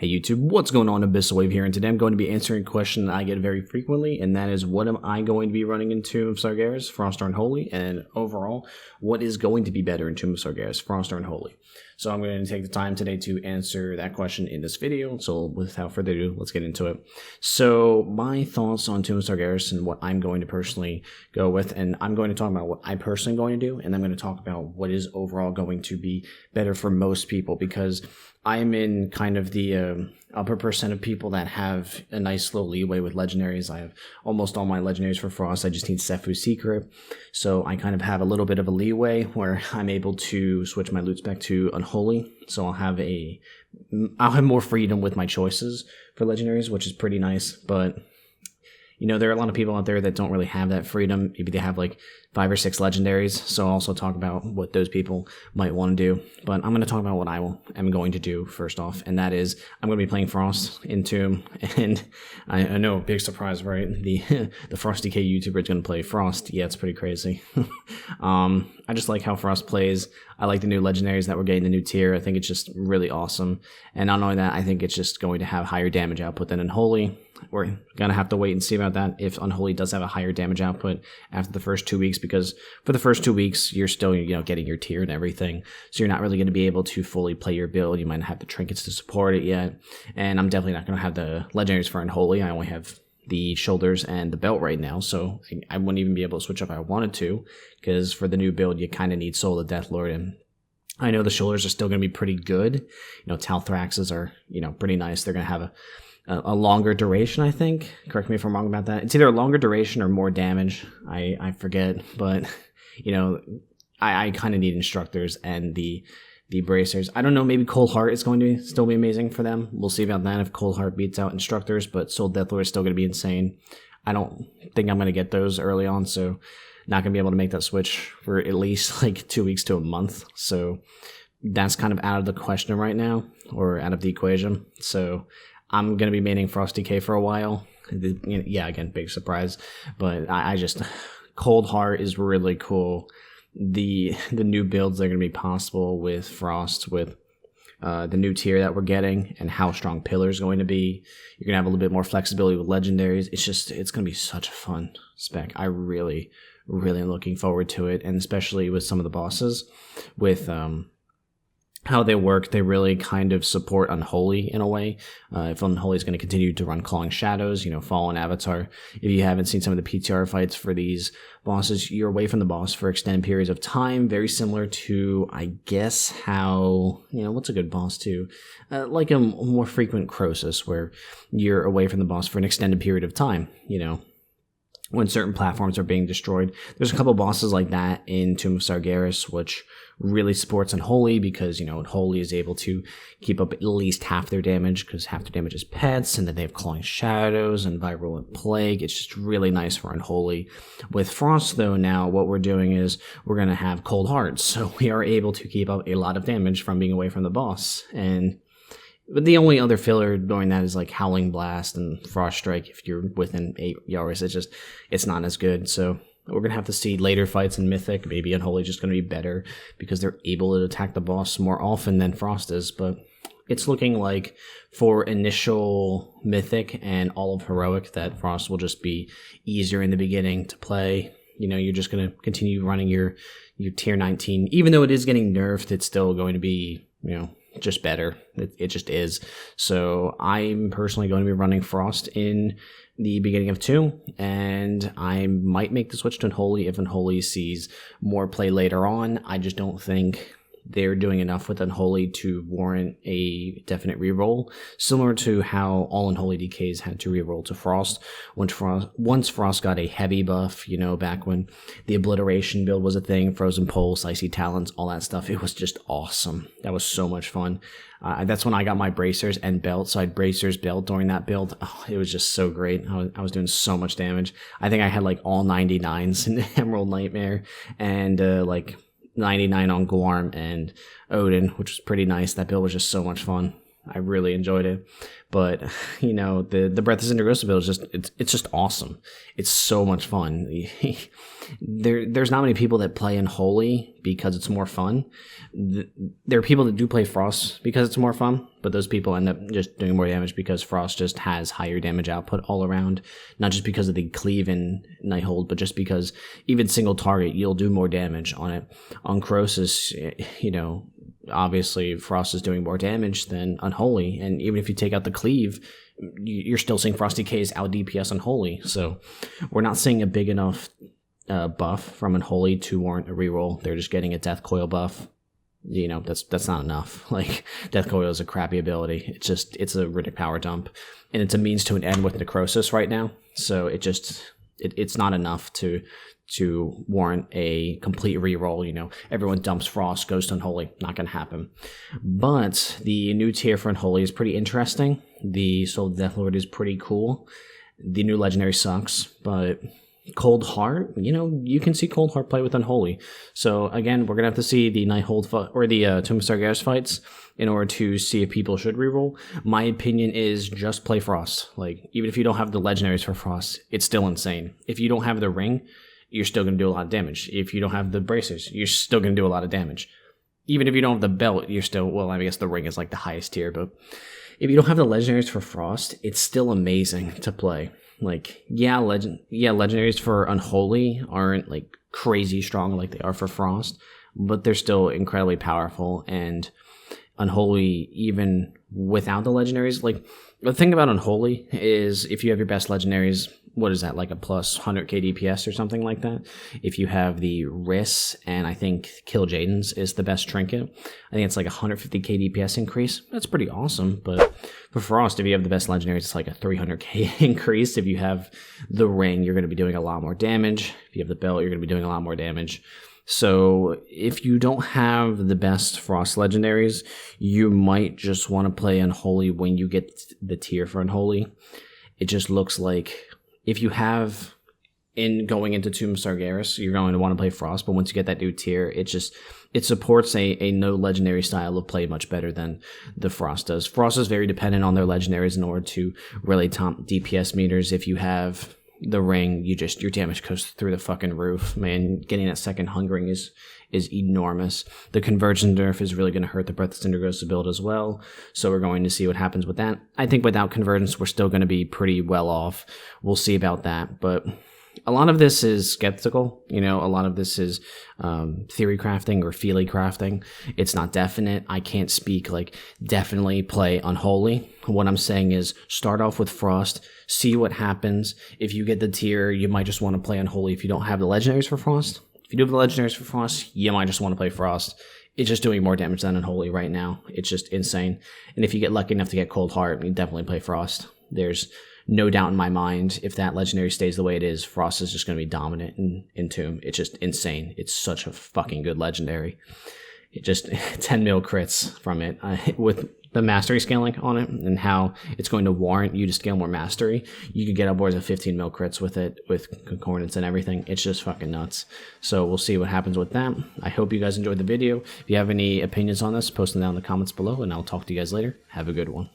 Hey YouTube, what's going on? BiS Wave here, and today I'm going to be answering a question that I get very frequently, and that is, what am I going to be running in Tomb of Sargeras, Frost or Unholy, and overall, what is going to be better in Tomb of Sargeras, Frost or Unholy? So I'm going to take the time today to answer that question in this video, so without further ado, let's get into it. So my thoughts on Tomb of Sargeras and what I'm going to personally go with, and I'm going to talk about what I personally am going to do, and I'm going to talk about what is overall going to be better for most people, because I'm in kind of the upper percent of people that have a nice little leeway with legendaries. I have almost all my legendaries for Frost. I just need Sephu's Secret. So I kind of have a little bit of a leeway where I'm able to switch my loot spec to Unholy. So I'll have more freedom with my choices for legendaries, which is pretty nice. But you know, there are a lot of people out there that don't really have that freedom. Maybe they have like 5 or 6 legendaries. So I'll also talk about what those people might want to do. But I'm going to talk about what I am going to do first off. And that is, I'm going to be playing Frost in Tomb. And I know, big surprise, right? The Frost DK YouTuber is going to play Frost. Yeah, it's pretty crazy. I just like how Frost plays. I like the new legendaries that we're getting, the new tier. I think it's just really awesome. And not only that, I think it's just going to have higher damage output than Unholy. We're going to have to wait and see about that if Unholy does have a higher damage output after the first 2 weeks, because for the first 2 weeks, you're still, getting your tier and everything. So you're not really going to be able to fully play your build. You might not have the trinkets to support it yet. And I'm definitely not going to have the legendaries for Unholy. I only have the shoulders and the belt right now, so I wouldn't even be able to switch up if I wanted to, because for the new build, you kind of need Soul of the Deathlord, and I know the shoulders are still going to be pretty good. Talthraxes are, pretty nice. They're going to have a longer duration, I think. Correct me if I'm wrong about that. It's either a longer duration or more damage. I forget, but, I kind of need instructors and the bracers. I don't know, maybe Cold Heart is going to still be amazing for them. We'll see about that if Cold Heart beats out instructors, but Soul Deathlord is still going to be insane. I don't think I'm going to get those early on, so not going to be able to make that switch for at least like 2 weeks to a month. So that's kind of out of the question right now, or out of the equation. So I'm going to be maining Frost DK for a while. Yeah, again, big surprise, but I just, Cold Heart is really cool. The new builds that are going to be possible with Frost, with the new tier that we're getting, and how strong Pillar is going to be. You're going to have a little bit more flexibility with legendaries. It's going to be such a fun spec. I really am looking forward to it, and especially with some of the bosses, with how they work, they really kind of support Unholy in a way. If Unholy is going to continue to run Clawing Shadows, Fallen Avatar, if you haven't seen some of the PTR fights for these bosses, you're away from the boss for extended periods of time, very similar to, I guess, how, what's a good boss too? Like a more frequent Croesus, where you're away from the boss for an extended period of time, when certain platforms are being destroyed. There's a couple bosses like that in Tomb of Sargeras, which really supports Unholy, because, Unholy is able to keep up at least half their damage, because half their damage is pets, and then they have Clawing Shadows and Virulent Plague. It's just really nice for Unholy. With Frost, though, now what we're doing is we're going to have Cold Heart, so we are able to keep up a lot of damage from being away from the boss. But the only other filler during that is like Howling Blast and Frost Strike. If you're within 8 yards, it's not as good. So we're going to have to see later fights in Mythic. Maybe Unholy just going to be better because they're able to attack the boss more often than Frost is. But it's looking like for initial Mythic and all of Heroic that Frost will just be easier in the beginning to play. You're just going to continue running your tier 19. Even though it is getting nerfed, it's still going to be, just better. It just is. So I'm personally going to be running Frost in the beginning of 2, and I might make the switch to Unholy if Unholy sees more play later on. I just don't think they're doing enough with Unholy to warrant a definite reroll, similar to how all Unholy DKs had to reroll to Frost. Once Frost got a heavy buff, back when the Obliteration build was a thing, Frozen Pulse, Icy Talons, all that stuff, it was just awesome. That was so much fun. That's when I got my bracers and belt, so I had bracers, belt during that build. Oh, it was just so great. I was doing so much damage. I think I had like all 99s in Emerald Nightmare, and like 99 on Guarm and Odin, which was pretty nice. That build was just so much fun. I really enjoyed it. But, you know, the Breath of Sargeras build is just, it's just awesome. It's so much fun. There's not many people that play Unholy because it's more fun. There are people that do play Frost because it's more fun, but those people end up just doing more damage because Frost just has higher damage output all around. Not just because of the cleave and Nighthold, but just because even single target, you'll do more damage on it. On Crosis, you know, obviously Frost is doing more damage than Unholy, and even if you take out the cleave, you're still seeing Frost DK's out DPS Unholy. So we're not seeing a big enough buff from Unholy to warrant a reroll. They're just getting a Death Coil buff. You know, that's not enough. Like, Death Coil is a crappy ability. It's a Riddick power dump, and it's a means to an end with Necrosis right now. So it's not enough to warrant a complete reroll. You know, everyone dumps Frost, goes to Unholy. Not going to happen. But the new tier for Unholy is pretty interesting. The Soul of the Deathlord is pretty cool. The new Legendary sucks, but Cold Heart, you know, you can see Cold Heart play with Unholy. So again, we're going to have to see the Nighthold or the Tomb of Sargeras fights in order to see if people should reroll. My opinion is just play Frost. Like, even if you don't have the legendaries for Frost, it's still insane. If you don't have the ring, you're still going to do a lot of damage. If you don't have the bracers, you're still going to do a lot of damage. Even if you don't have the belt, you're still, well, I guess the ring is like the highest tier, but if you don't have the legendaries for Frost, it's still amazing to play. Like, legendaries for Unholy aren't like crazy strong like they are for Frost, but they're still incredibly powerful. And Unholy, even without the legendaries, like, the thing about Unholy is if you have your best legendaries, what is that, like a plus 100k DPS or something like that? If you have the Riss, and I think Kill Jaden's is the best trinket, I think it's like 150k DPS increase. That's pretty awesome. But for Frost, if you have the best legendaries, it's like a 300k increase. If you have the ring, you're going to be doing a lot more damage. If you have the belt, you're going to be doing a lot more damage. So if you don't have the best Frost legendaries, you might just want to play Unholy when you get the tier for Unholy. It just looks like if you have going into Tomb of Sargeras, you're going to want to play Frost, but once you get that new tier, it supports a no legendary style of play much better than the Frost does. Frost is very dependent on their legendaries in order to really top DPS meters. If you have the ring, your damage goes through the fucking roof, man. Getting that second hungering is enormous. The conversion nerf is really going to hurt the Breath of Sargeras build as well, so we're going to see what happens with that. I think without convergence, we're still going to be pretty well off. We'll see about that, but a lot of this is skeptical. You know, a lot of this is theory crafting or feely crafting. It's not definite. I can't speak like definitely play Unholy. What I'm saying is start off with Frost, see what happens. If you get the tier, you might just want to play Unholy if you don't have the legendaries for Frost. If you do have the legendaries for Frost, you might just want to play Frost. It's just doing more damage than Unholy right now. It's just insane. And if you get lucky enough to get Cold Heart, you definitely play Frost. There's no doubt in my mind, if that legendary stays the way it is, Frost is just going to be dominant in Tomb. It's just insane. It's such a fucking good legendary. It just 10 mil crits from it with the mastery scaling on it and how it's going to warrant you to scale more mastery. You could get upwards of 15 mil crits with it, with concordance and everything. It's just fucking nuts. So we'll see what happens with that. I hope you guys enjoyed the video. If you have any opinions on this, post them down in the comments below, and I'll talk to you guys later. Have a good one.